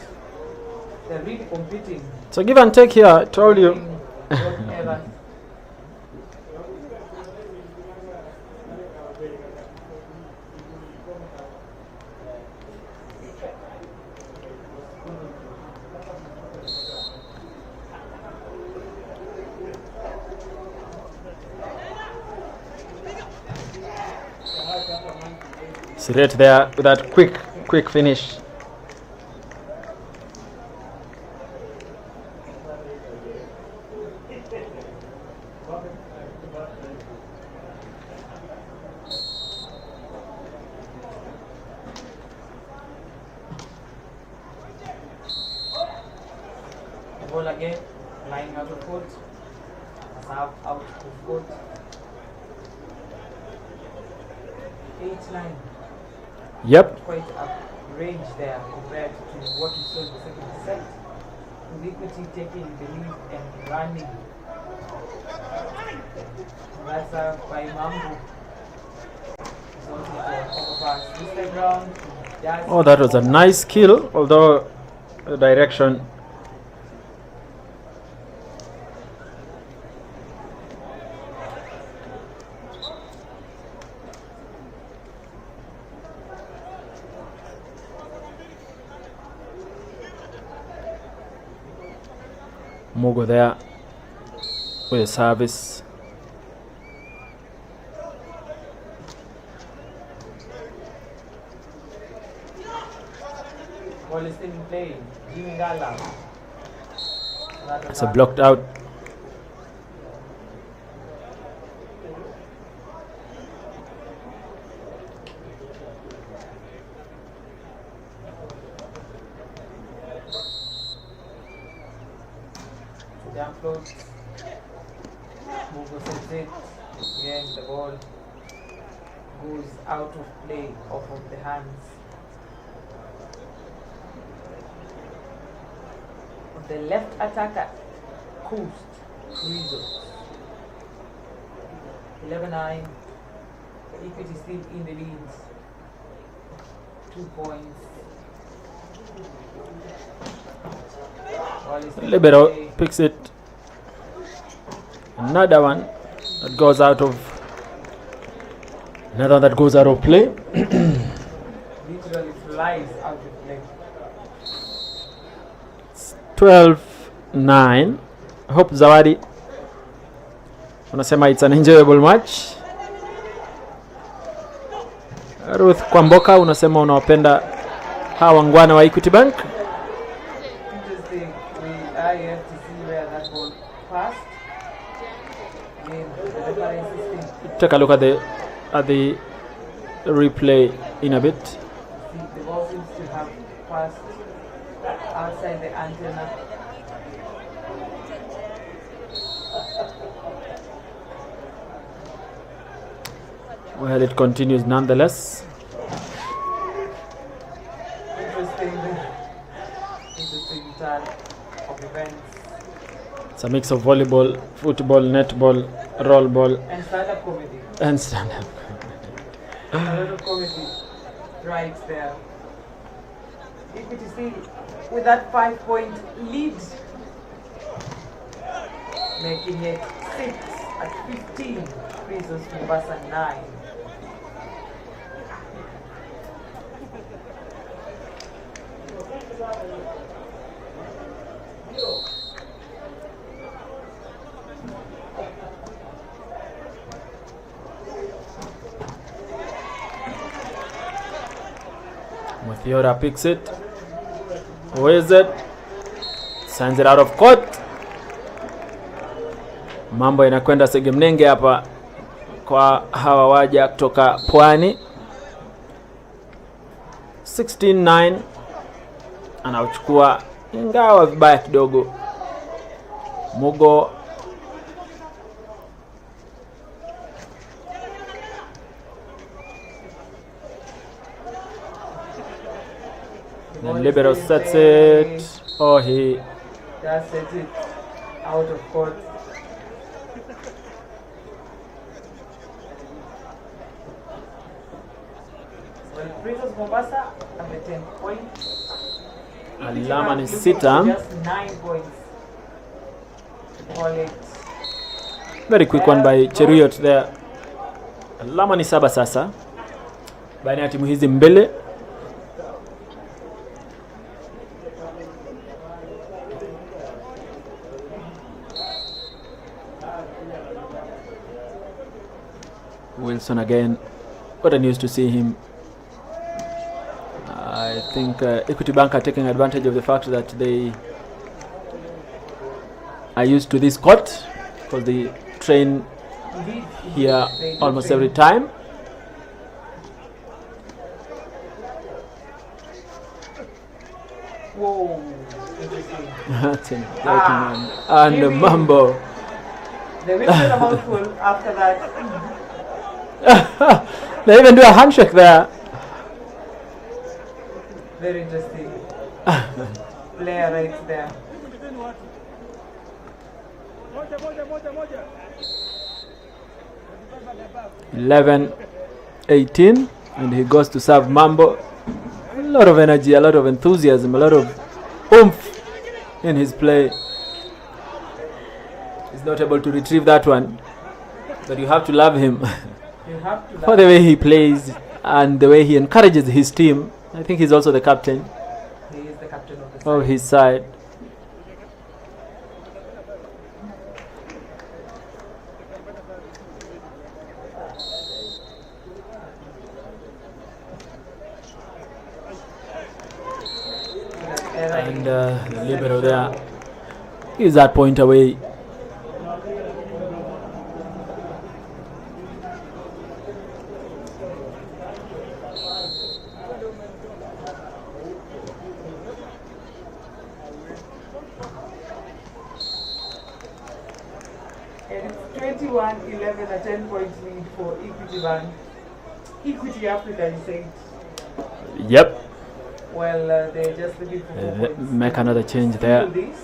They're really competing. So give and take here, I told you. Whatever. Straight there with that quick finish. Ball again, lying out of court. Out of court. 8-9. Yep. Quite a range there compared to what we saw in the second set. With Equity taking the lead and running. That's by Mambo. Overpass this time round. Oh, that was a nice kill, although the direction. Mugo there with a service. Ball is still in play. Jimmy Gala. It's a blocked out. Down float. Mugo sets it. Again, the ball goes out of play, off of the hands of the left attacker, Coast Rizzo. 11-9. Equity still in the lead. 2 points. Libero picks it. Another one that goes out of play. Literally flies out of play. 12-9. Hope Zawadi unasema it's an enjoyable match. Ruth Kwamboka unasema unawapenda hawa wangwana wa Equity Bank. Interesting. I have to see where that ball passed. Again, the referee system. Take a look at the replay in a bit. See, the ball seems to have passed outside the antenna. Well, it continues nonetheless. Interesting turn of events. It's a mix of volleyball, football, netball, roll ball, And stand-up comedy. and stand-up. A lot of comedy right there. Equity still with that 5-point lead, making it 6 at 15. Prisons Mombasa 9. Muthiora picks it. Who is it? Sends it out of court. Mambo inakwenda segemnenge hapa kwa hawa waja kutoka Pwani. 16-9 anauchukua, ingawa vibaya kidogo. Mugo And libero sets it. Oh, he just sets it out of court. Well, Prisons Mombasa have the 10 points. alama ni Looking sita. for just 9 points. Call it. Very quick one by Cheruiyot there. Alama ni 7 sasa baina ya timu hizi mbele. Wilson again. What a news to see him. I think Equity Bank are taking advantage of the fact that they are used to this court because they train Indeed, here they do almost train. every time. Whoa, interesting. That's an exciting one. And Maybe- Mambo. They will get a mouthful after that. They even do a handshake there. Very interesting. Player right there. Eleven, 18, and he goes to serve Mambo. A lot of energy, a lot of enthusiasm, a lot of oomph in his play. He's not able to retrieve that one, but you have to love him You have to for the way he plays and the way he encourages his team. I think he's also the captain He is the captain of the of side. his side. And the libero there is that point away. And it's 21-11, a 10-point lead for Equity Bank. Equity Africa, you said. Yep. Well, they're just looking for 4 points. Make another change Do there. this.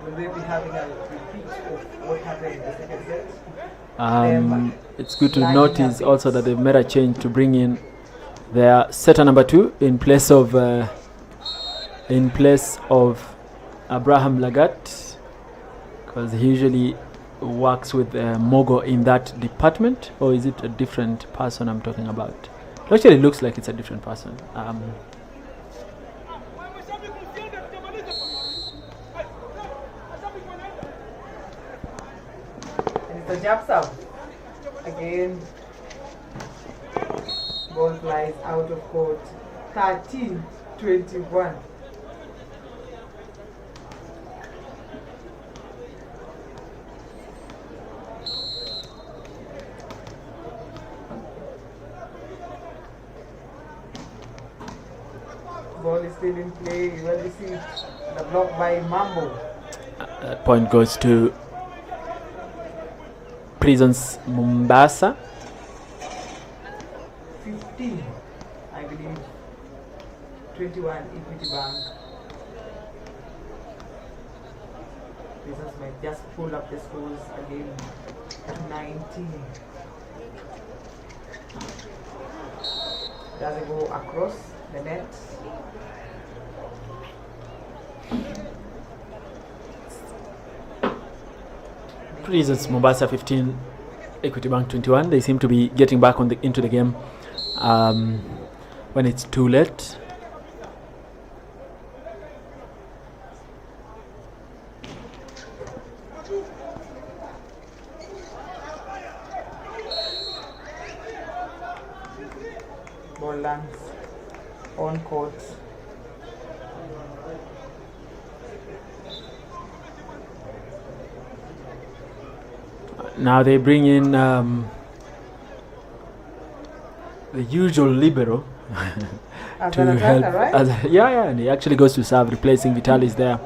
Will they be having a repeat of what happened in the second set? It's good to Lining notice up also it. that they've made a change to bring in their setter number 2 in place of Abraham Lagat, because he usually works with Mogo in that department. Or is it a different person I'm talking about? It actually looks like it's a different person. And it's a jab serve. Again, ball flies out of court. 13-21. Ball is still in play. Well received. The block by Mambo. That point goes to Prisons Mombasa. 15, I believe. 21, Equity Bank. Prisons might just pull up the scores again to 19. Does it go across the net? Prisons Mombasa 15, Equity Bank 21. They seem to be getting back into the game when it's too late. Ball lands on court. Now they bring in the usual libero As to an help. attacker, right? Yeah, and he actually goes to serve, replacing Vitalis there.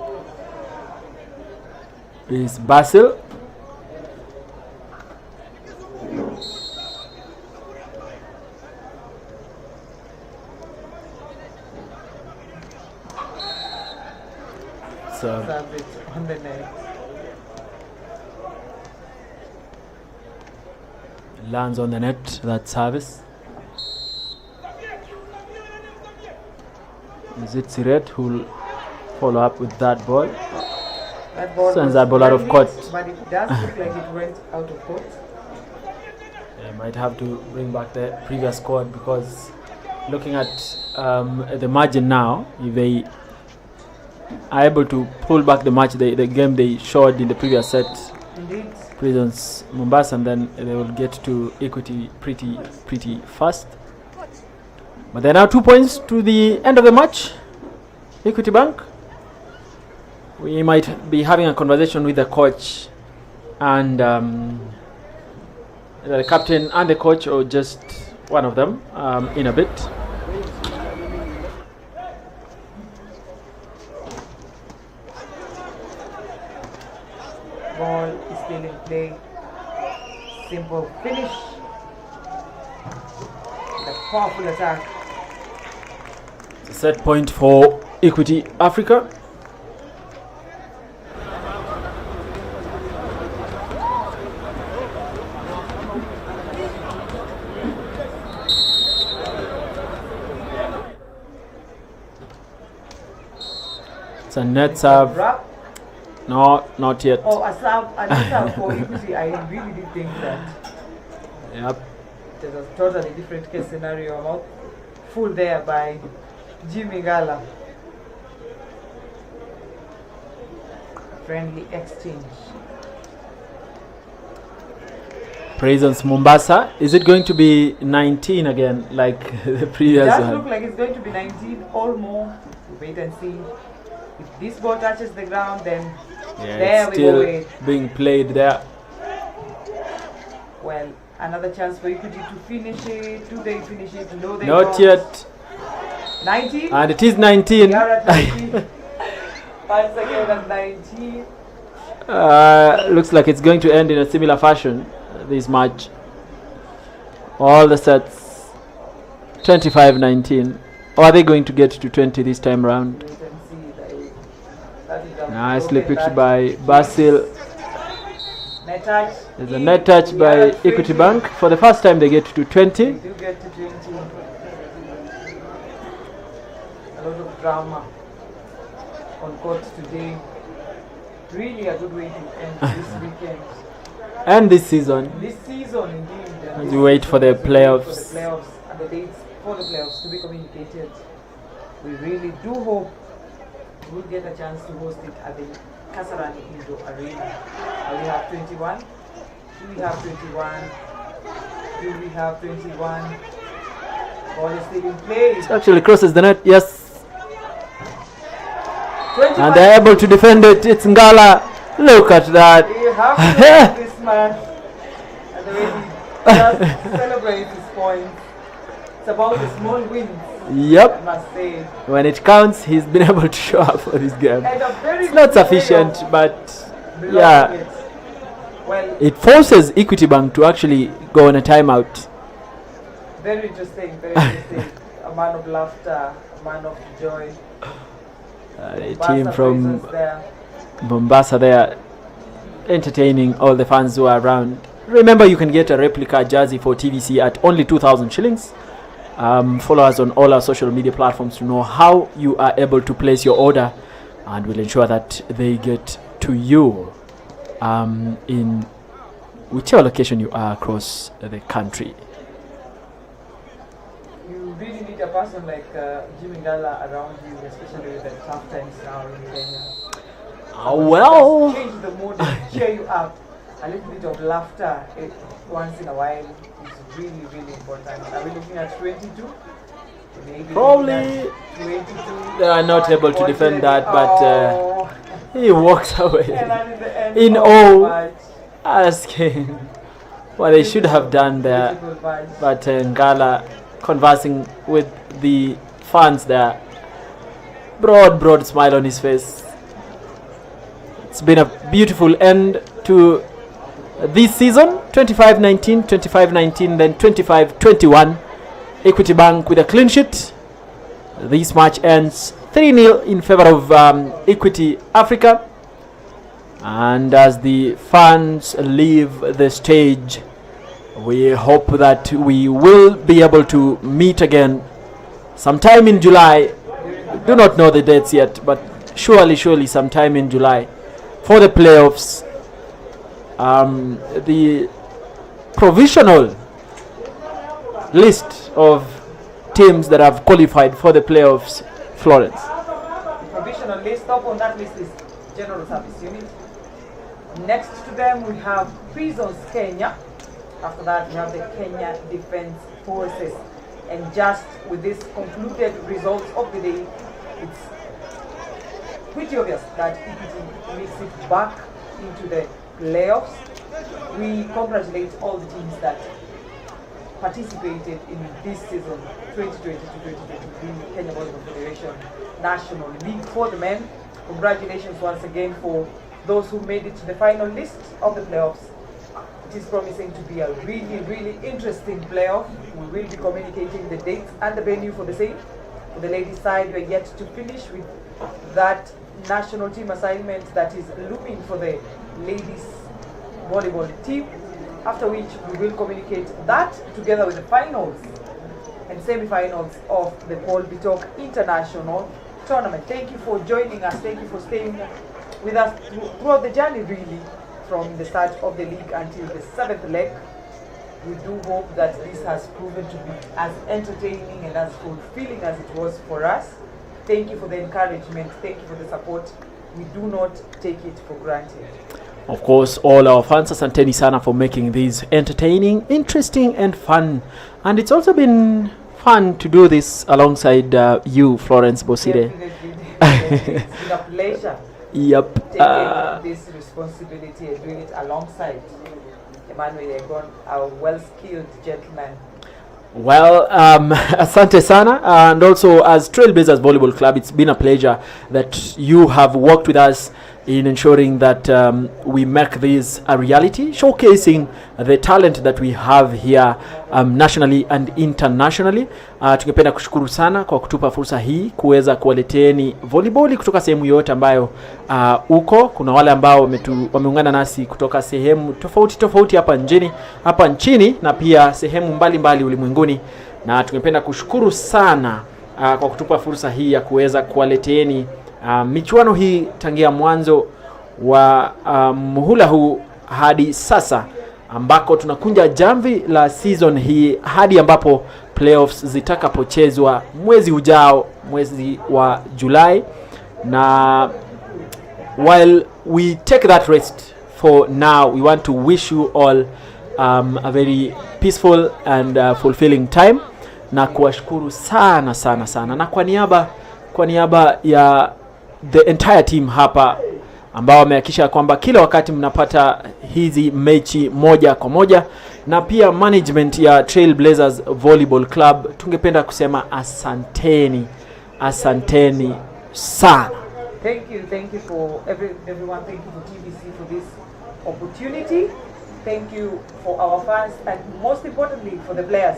Is Basil. Lands on the net, that service. Is it Siret who'll follow up with that ball? That ball Sends that ball out of court. but it does look like it went out of court. Yeah, might have to bring back the previous squad, because looking at the margin now, if they are able to pull back the match, the game they showed in the previous set, Indeed. Prisons Mombasa, and then they will get to Equity pretty fast. But they're now 2 points to the end of the match. Equity Bank. We might be having a conversation with the coach and the captain and the coach, or just one of them, in a bit. Ball is still in play. Simple finish. The powerful attack. It's a set point for Equity Africa. It's a net serve. Wrap. No, not yet. Oh, a serve for Equity. I really did think that. Yep. There's a totally different case scenario. I'm out full there by Jimmy Gala. Friendly exchange. Prisons Mombasa. Is it going to be 19 again, like the previous It does one? look like it's going to be 19 or more. Wait and see. If this ball touches the ground, then Yeah, there it's we go. still being played there. Well, another chance for Equity to finish it. Do they finish it? No, they Not don't. yet. 19? And it is 19. We are at 19. Once again at 19. Looks like it's going to end in a similar fashion, this match. All the sets 25-19. Or are they going to get to 20 this time round? Wait and see. That is a Nicely broken picked that. by Basil. Net touch. There's a net touch We by are at Equity 20. Bank. For the first time, they get to 20. We do get to 20. A lot of drama on court today. Really a good way to end this weekend. And this season, This season, indeed. And as this we wait for the season, as we wait playoffs. For the playoffs and the dates for the playoffs to be communicated. We really do hope we'll get a chance to host it at the Kasarani Indo Arena. We have 21. Do we have 21? Do we have 21? Ball is still in play. it actually crosses the net. Yes. 21. And they're able to defend it. It's Ngala. Look at that. We have to look at this man and the way he just celebrates his points. It's about the small wins, I Yep. must say. When it counts, he's been able to show up for this game. And a very It's not good way sufficient, of but blocking yeah, it. Well, it forces Equity Bank to actually go on a timeout. very interesting, very interesting. A man of laughter, a man of joy. A Mombasa team from Prisons there. Mombasa there, entertaining all the fans who are around. Remember, you can get a replica jersey for TVC at only 2,000 shillings. Follow us on all our social media platforms to know how you are able to place your order, and we'll ensure that they get to you in whichever location you are across the country. You really need a person like Jimmy Gala around you, especially with the tough times now in Kenya. Well, Change the mood and cheer you up. A little bit of laughter once in a while is really, really important. Are we looking at 22? Maybe probably looking at 22. they are not able to defend that, but Oh, he walks away and that is the end in of the awe, match. asking what they should have done there. Beautiful match. But Ngala conversing with the fans there, broad smile on his face. It's been a beautiful end to this season, 25-19, 25-19, then 25-21. Equity Bank with a clean sheet. This match ends 3-0 in favor of Equity Africa. And as the fans leave the stage, We hope that we will be able to meet again sometime in July. Do not know the dates yet, but surely sometime in July for the playoffs. The provisional list of teams that have qualified for the playoffs, Florence. The provisional list, up on that list is General Service Unit. Next to them we have Prisons Kenya. After that we have the Kenya Defense Forces. And just with this concluded results of the day, it's pretty obvious that Equity makes it back into the playoffs. We congratulate all the teams that participated in this season 2022-2023 Kenya Volleyball Federation National League for the men. Congratulations once again for those who made it to the final list of the playoffs. It is promising to be a really interesting playoff. We will be communicating the dates and the venue for the same. For the ladies' side, we are yet to finish with that national team assignment that is looming for the ladies volleyball team, after which we will communicate that together with the finals and semi-finals of the Paul Bitok International Tournament. Thank you for joining us. Thank you for staying with us throughout the journey, really, from the start of the league until the 7th leg. We do hope that this has proven to be as entertaining and as fulfilling as it was for us. Thank you for the encouragement. Thank you for the support. We do not take it for granted. Of course, all our fans, asanteni sana for making these entertaining, interesting and fun. And it's also been fun to do this alongside you, Florence Bosire. Definitely. It's been a pleasure. Yep. Taking this responsibility and doing it alongside Emmanuel Egon, a well-skilled gentleman. Well, asante sana, and also as Trailblazers Volleyball Club, it's been a pleasure that you have worked with us in ensuring that we make this a reality, showcasing the talent that we have here nationally and internationally. Tungependa kushukuru sana kwa kutupa fursa hii kuweza kuwaleteni volleyball kutoka sehemu yote ambayo uko. Kuna wale ambao wameungana nasi kutoka sehemu tofauti hapa nchini na pia sehemu mbalimbali ulimwenguni, na tungependa kushukuru sana kwa kutupa fursa hii ya kuweza kuwaleteni michuano hii tangia mwanzo wa muhula huu hadi sasa, ambako tunakunja jamvi la season hii hadi ambapo playoffs zitakapochezwa mwezi ujao, mwezi wa Julai. Na while we take that rest for now, we want to wish you all a very peaceful and fulfilling time, na kuwashukuru sana na kwa niaba ya the entire team hapa ambao wamehakikisha kwamba kila wakati mnapata hizi mechi moja kwa moja, na pia management ya Trailblazers Volleyball Club, tungependa kusema asanteni sana. Thank you for everyone. Thank you for TBC for this opportunity. Thank you for our fans, and most importantly for the players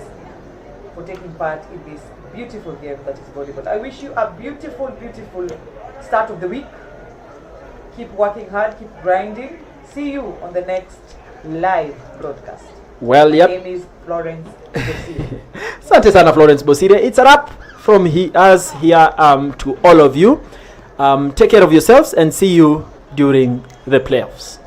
for taking part in this beautiful game that is volleyball. I wish you a beautiful start of the week. Keep working hard, keep grinding. See you on the next live broadcast. Well, yep. My name is Florence Bosire. Asante sana Florence Bosire. It's a wrap from us here to all of you. Take care of yourselves and see you during the playoffs.